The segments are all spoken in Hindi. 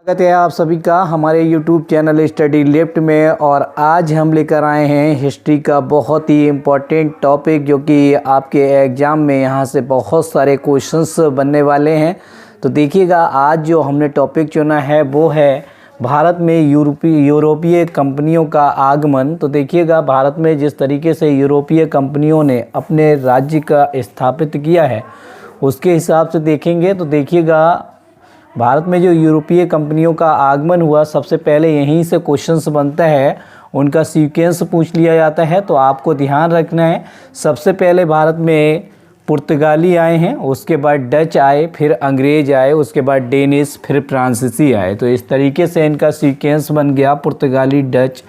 स्वागत है आप सभी का हमारे YouTube चैनल स्टडी लेफ्ट में। और आज हम लेकर आए हैं हिस्ट्री का बहुत ही इम्पोर्टेंट टॉपिक, जो कि आपके एग्ज़ाम में यहाँ से बहुत सारे क्वेश्चंस बनने वाले हैं। तो देखिएगा, आज जो हमने टॉपिक चुना है वो है भारत में यूरोपीय कंपनियों का आगमन। तो देखिएगा, भारत में जिस तरीके से यूरोपीय कंपनियों ने अपने राज्य का स्थापित किया है उसके हिसाब से देखेंगे तो देखिएगा, भारत में जो यूरोपीय कंपनियों का आगमन हुआ, सबसे पहले यहीं से क्वेश्चंस बनता है, उनका सीक्वेंस पूछ लिया जाता है। तो आपको ध्यान रखना है, सबसे पहले भारत में पुर्तगाली आए हैं, उसके बाद डच आए, फिर अंग्रेज आए, उसके बाद डेनिश, फिर फ्रांसीसी आए। तो इस तरीके से इनका सीक्वेंस बन गया, पुर्तगाली, डच,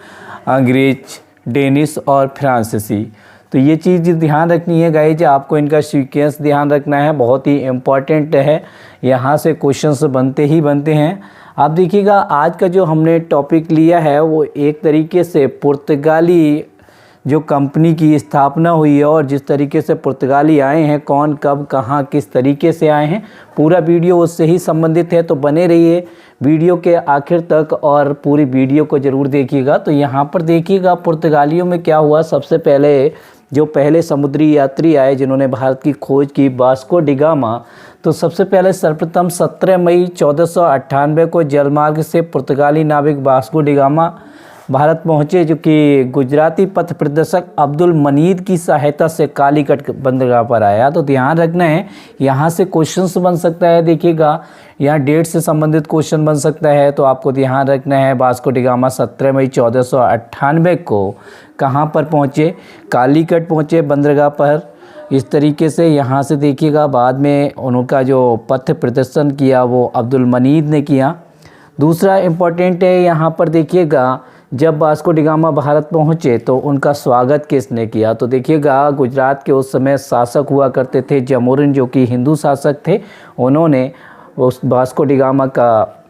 अंग्रेज, डेनिश और फ्रांसीसी। तो ये चीज़ ध्यान रखनी है गाइज, आपको इनका सीक्वेंस ध्यान रखना है, बहुत ही इम्पॉर्टेंट है। यहाँ से क्वेश्चंस बनते ही बनते हैं। आप देखिएगा, आज का जो हमने टॉपिक लिया है वो एक तरीके से पुर्तगाली जो कंपनी की स्थापना हुई है और जिस तरीके से पुर्तगाली आए हैं, कौन, कब, कहाँ, किस तरीके से आए हैं, पूरा वीडियो उससे ही संबंधित है। तो बने रहिए वीडियो के आखिर तक और पूरी वीडियो को ज़रूर देखिएगा। तो यहाँ पर देखिएगा, पुर्तगालियों में क्या हुआ। सबसे पहले जो पहले समुद्री यात्री आए जिन्होंने भारत की खोज की, वास्को डी गामा। तो सबसे पहले सर्वप्रथम 17 मई 1498 को जलमार्ग से पुर्तगाली नाविक वास्को डी गामा भारत पहुँचे, जो कि गुजराती पथ प्रदर्शक अब्दुल मनीद की सहायता से कालीकट बंदरगाह पर आया। तो ध्यान रखना है, यहाँ से क्वेश्चंस बन सकता है। देखिएगा, यहाँ डेट से संबंधित क्वेश्चन बन सकता है, तो आपको ध्यान रखना है। वास्को डी गामा 17 मई 1498 को कहाँ पर पहुँचे? कालीकट पहुँचे बंदरगाह पर। इस तरीके से यहाँ से देखिएगा, बाद में उनका जो पथ प्रदर्शन किया वो अब्दुल मनीद ने किया। दूसरा इम्पोर्टेंट है, यहाँ पर देखिएगा, जब वास्को डी गामा भारत पहुँचे तो उनका स्वागत किसने किया? तो देखिएगा, गुजरात के उस समय शासक हुआ करते थे जमोरिन, जो कि हिंदू शासक थे। उन्होंने उस वास्को डी गामा का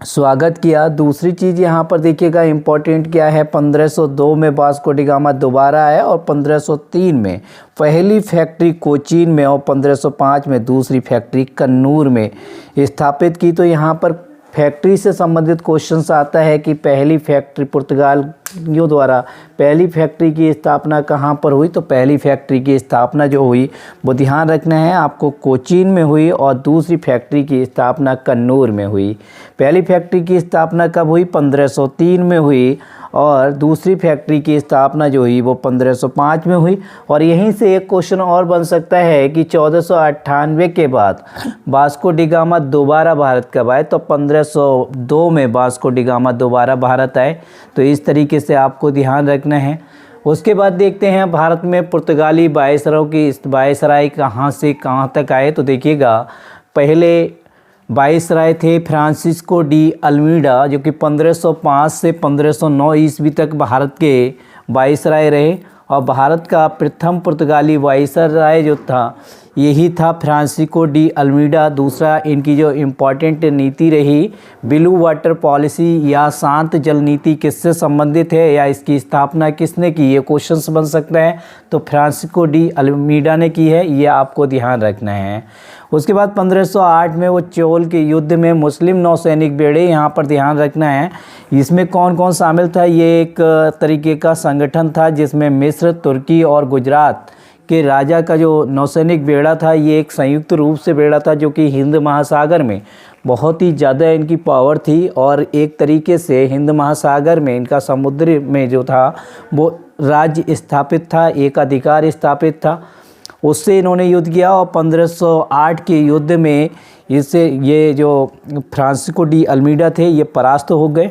स्वागत किया। दूसरी चीज़ यहाँ पर देखिएगा, इम्पोर्टेंट क्या है, 1502 में वास्को डी गामा दोबारा आया और 1503 में पहली फैक्ट्री कोचीन में और 1505 में दूसरी फैक्ट्री कन्नूर में स्थापित की। तो यहाँ पर फैक्ट्री से संबंधित क्वेश्चंस आता है कि पहली फैक्ट्री पुर्तगालियों द्वारा पहली फैक्ट्री की स्थापना कहाँ पर हुई? तो पहली फैक्ट्री की स्थापना जो हुई वो ध्यान रखना है आपको, कोचीन में हुई और दूसरी फैक्ट्री की स्थापना कन्नूर में हुई। पहली फैक्ट्री की स्थापना कब हुई? 1503 में हुई और दूसरी फैक्ट्री की स्थापना जो हुई वो 1505 में हुई। और यहीं से एक क्वेश्चन और बन सकता है कि 1498 के बाद वास्को डी गामा दोबारा भारत कब आए? तो 1502 में वास्को डी गामा दोबारा भारत आए। तो इस तरीके से आपको ध्यान रखना है। उसके बाद देखते हैं भारत में पुर्तगाली वायसराय कहाँ से कहाँ तक आए। तो देखिएगा, पहले वायसराय थे फ्रांसिस्को डी अल्मीडा, जो कि 1505 से 1509 ईस्वी तक भारत के वायसराय रहे। और भारत का प्रथम पुर्तगाली वायसराय जो था यही था फ्रांसिस्को डी अल्मीडा। दूसरा, इनकी जो इम्पोर्टेंट नीति रही ब्लू वाटर पॉलिसी या शांत जल नीति, किससे संबंधित है या इसकी स्थापना किसने की? ये क्वेश्चंस बन सकता है। तो फ्रांसिस्को डी अल्मीडा ने की है, ये आपको ध्यान रखना है। उसके बाद 1508 में वो चोल के युद्ध में मुस्लिम नौसैनिक बेड़े, यहाँ पर ध्यान रखना है। इसमें कौन कौन शामिल था? ये एक तरीके का संगठन था जिसमें मिस्र, तुर्की और गुजरात के राजा का जो नौसैनिक बेड़ा था, ये एक संयुक्त रूप से बेड़ा था, जो कि हिंद महासागर में बहुत ही ज़्यादा इनकी पावर थी। और एक तरीके से हिंद महासागर में इनका समुद्र में जो था वो राज्य स्थापित था, एक अधिकार स्थापित था। उससे इन्होंने युद्ध किया और 1508 के युद्ध में ये जो फ्रांसिस्को डी अल्मीडा थे ये परास्त हो गए।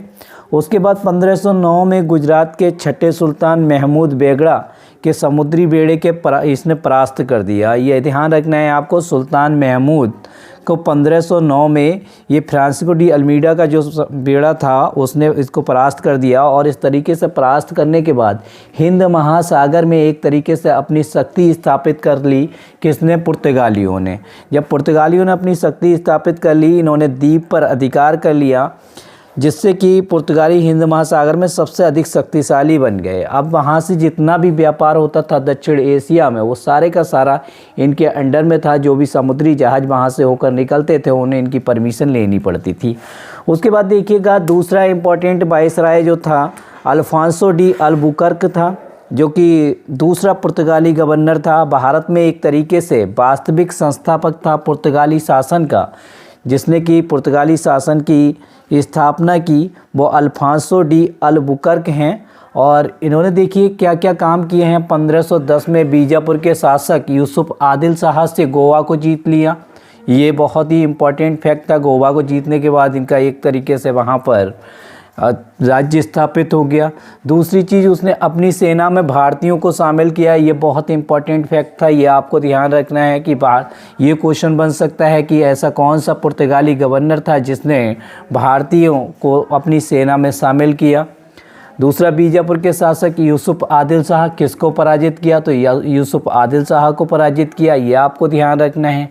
उसके बाद 1509 में गुजरात के छठे सुल्तान महमूद बेगड़ा के समुद्री बेड़े के इसने परास्त कर दिया। ये ध्यान रखना है आपको, सुल्तान महमूद को 1509 में ये फ्रांसिस्को डी अल्मीडा का जो बेड़ा था उसने इसको परास्त कर दिया। और इस तरीके से परास्त करने के बाद हिंद महासागर में एक तरीके से अपनी शक्ति स्थापित कर ली। किसने? पुर्तगालियों ने। जब पुर्तगालियों ने अपनी शक्ति स्थापित कर ली, इन्होंने द्वीप पर अधिकार कर लिया। जिससे कि पुर्तगाली हिंद महासागर में सबसे अधिक शक्तिशाली बन गए। अब वहाँ से जितना भी व्यापार होता था दक्षिण एशिया में, वो सारे का सारा इनके अंडर में था। जो भी समुद्री जहाज़ वहाँ से होकर निकलते थे उन्हें इनकी परमिशन लेनी पड़ती थी। उसके बाद देखिएगा दूसरा इम्पोर्टेंट वाइसराय जो था अल्फांसो डी अल्बुकर्क था, जो कि दूसरा पुर्तगाली गवर्नर था। भारत में एक तरीके से वास्तविक संस्थापक था पुर्तगाली शासन का, जिसने कि पुर्तगाली शासन की स्थापना की, वो अल्फांसो डी अल्बुकर्क हैं। और इन्होंने देखिए क्या क्या काम किए हैं। 1510 में बीजापुर के शासक यूसुफ आदिल शाह से गोवा को जीत लिया। ये बहुत ही इम्पोर्टेंट फैक्ट था। गोवा को जीतने के बाद इनका एक तरीके से वहाँ पर राज्य स्थापित हो गया। दूसरी चीज़, उसने अपनी सेना में भारतीयों को शामिल किया। ये बहुत इंपॉर्टेंट फैक्ट था, ये आपको ध्यान रखना है कि ये क्वेश्चन बन सकता है कि ऐसा कौन सा पुर्तगाली गवर्नर था जिसने भारतीयों को अपनी सेना में शामिल किया। दूसरा, बीजापुर के शासक यूसुफ आदिल शाह किसको पराजित किया, तो यूसुफ आदिल शाह को पराजित किया। ये आपको ध्यान रखना है।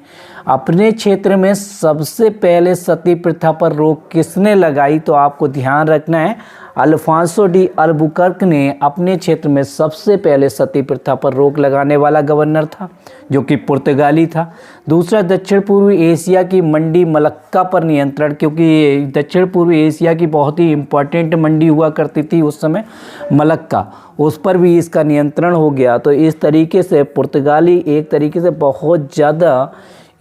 अपने क्षेत्र में सबसे पहले सती प्रथा पर रोक किसने लगाई, तो आपको ध्यान रखना है अल्फांसो डी अल्बुकर्क ने अपने क्षेत्र में सबसे पहले सती प्रथा पर रोक लगाने वाला गवर्नर था, जो कि पुर्तगाली था। दूसरा, दक्षिण पूर्वी एशिया की मंडी मलक्का पर नियंत्रण, क्योंकि दक्षिण पूर्वी एशिया की बहुत ही इम्पोर्टेंट मंडी हुआ करती थी उस समय मलक्का, उस पर भी इसका नियंत्रण हो गया। तो इस तरीके से पुर्तगाली एक तरीके से बहुत ज़्यादा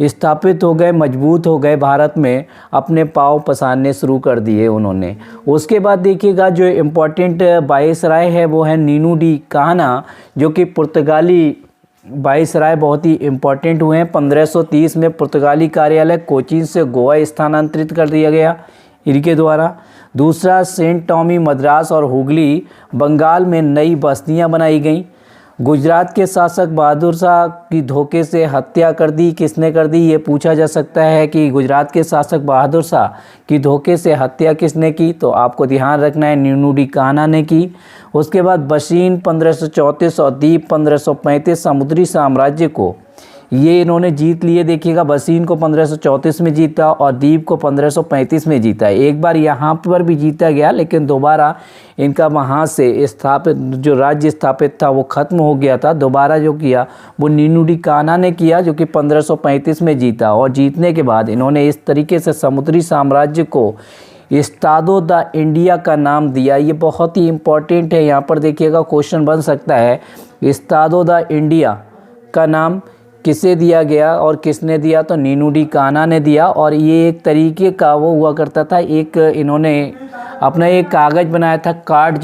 स्थापित हो गए, मजबूत हो गए, भारत में अपने पाँव पसारने शुरू कर दिए उन्होंने। उसके बाद देखिएगा जो इम्पोर्टेंट वाइसराय है वो है नीनू डी काना, जो कि पुर्तगाली वाइसराय बहुत ही इम्पोर्टेंट हुए हैं। 1530 में पुर्तगाली कार्यालय कोचीन से गोवा स्थानांतरित कर दिया गया इनके द्वारा। दूसरा, सेंट टॉमी मद्रास और हुगली बंगाल में नई बस्तियां बनाई गईं। गुजरात के शासक बहादुर शाह की धोखे से हत्या कर दी, किसने कर दी, ये पूछा जा सकता है कि गुजरात के शासक बहादुर शाह की धोखे से हत्या किसने की, तो आपको ध्यान रखना है नीनू डी काना ने की। उसके बाद बशीन 1534 और दीप 1535 समुद्री साम्राज्य को ये इन्होंने जीत लिए। देखिएगा बशीन को 1534 में जीता और दीप को 1535 में जीता। एक बार यहाँ पर भी जीता गया, लेकिन दोबारा इनका वहाँ से स्थापित जो राज्य स्थापित था वो ख़त्म हो गया था। दोबारा जो किया वो नीनू डी काना ने किया, जो कि 1535 में जीता। और जीतने के बाद इन्होंने इस तरीके से समुद्री साम्राज्य को इस्तादो द इंडिया का नाम दिया। ये बहुत ही इम्पोर्टेंट है, यहाँ पर देखिएगा क्वेश्चन बन सकता है इस्तादो द इंडिया का नाम किसे दिया गया और किसने दिया, तो नीनू डी काना ने दिया। और ये एक तरीके का वो हुआ करता था, एक इन्होंने अपना एक कागज़ बनाया था कार्ड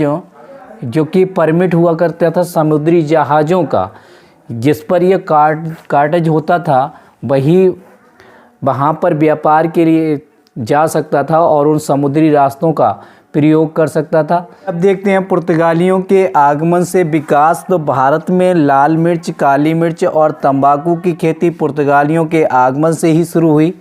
जो कि परमिट हुआ करता था समुद्री जहाज़ों का, जिस पर ये कार्टेज होता था वही वहाँ पर व्यापार के लिए जा सकता था और उन समुद्री रास्तों का प्रयोग कर सकता था। अब देखते हैं पुर्तगालियों के आगमन से विकास। तो भारत में लाल मिर्च, काली मिर्च और तंबाकू की खेती पुर्तगालियों के आगमन से ही शुरू हुई।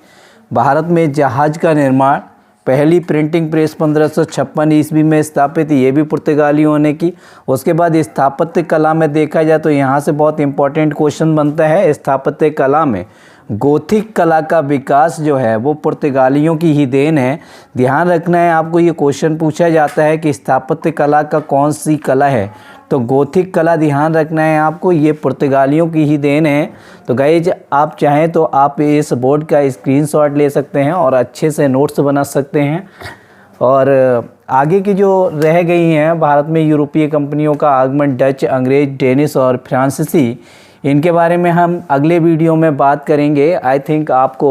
भारत में जहाज़ का निर्माण, पहली प्रिंटिंग प्रेस 1556 ईस्वी में स्थापित, ये भी पुर्तगालियों ने की। उसके बाद स्थापत्य कला में देखा जाए तो यहाँ से बहुत इंपॉर्टेंट क्वेश्चन बनता है। स्थापत्य कला में गोथिक कला का विकास जो है वो पुर्तगालियों की ही देन है। ध्यान रखना है, आपको ये क्वेश्चन पूछा जाता है कि स्थापत्य कला का कौन सी कला है, तो गोथिक कला ध्यान रखना है आपको, ये पुर्तगालियों की ही देन है। तो गाइज आप चाहें तो आप इस बोर्ड का स्क्रीनशॉट ले सकते हैं और अच्छे से नोट्स बना सकते हैं। और आगे की जो रह गई हैं भारत में यूरोपीय कंपनियों का आगमन, डच, अंग्रेज, डेनिश और फ्रांसीसी, इनके बारे में हम अगले वीडियो में बात करेंगे। आई थिंक आपको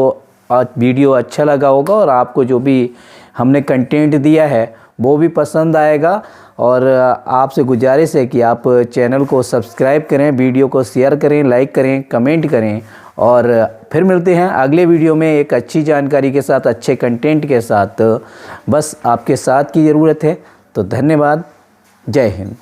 वीडियो अच्छा लगा होगा और आपको जो भी हमने कंटेंट दिया है वो भी पसंद आएगा। और आपसे गुजारिश है कि आप चैनल को सब्सक्राइब करें, वीडियो को शेयर करें, लाइक करें, कमेंट करें। और फिर मिलते हैं अगले वीडियो में एक अच्छी जानकारी के साथ, अच्छे कंटेंट के साथ। बस आपके साथ की ज़रूरत है। तो धन्यवाद, जय हिंद।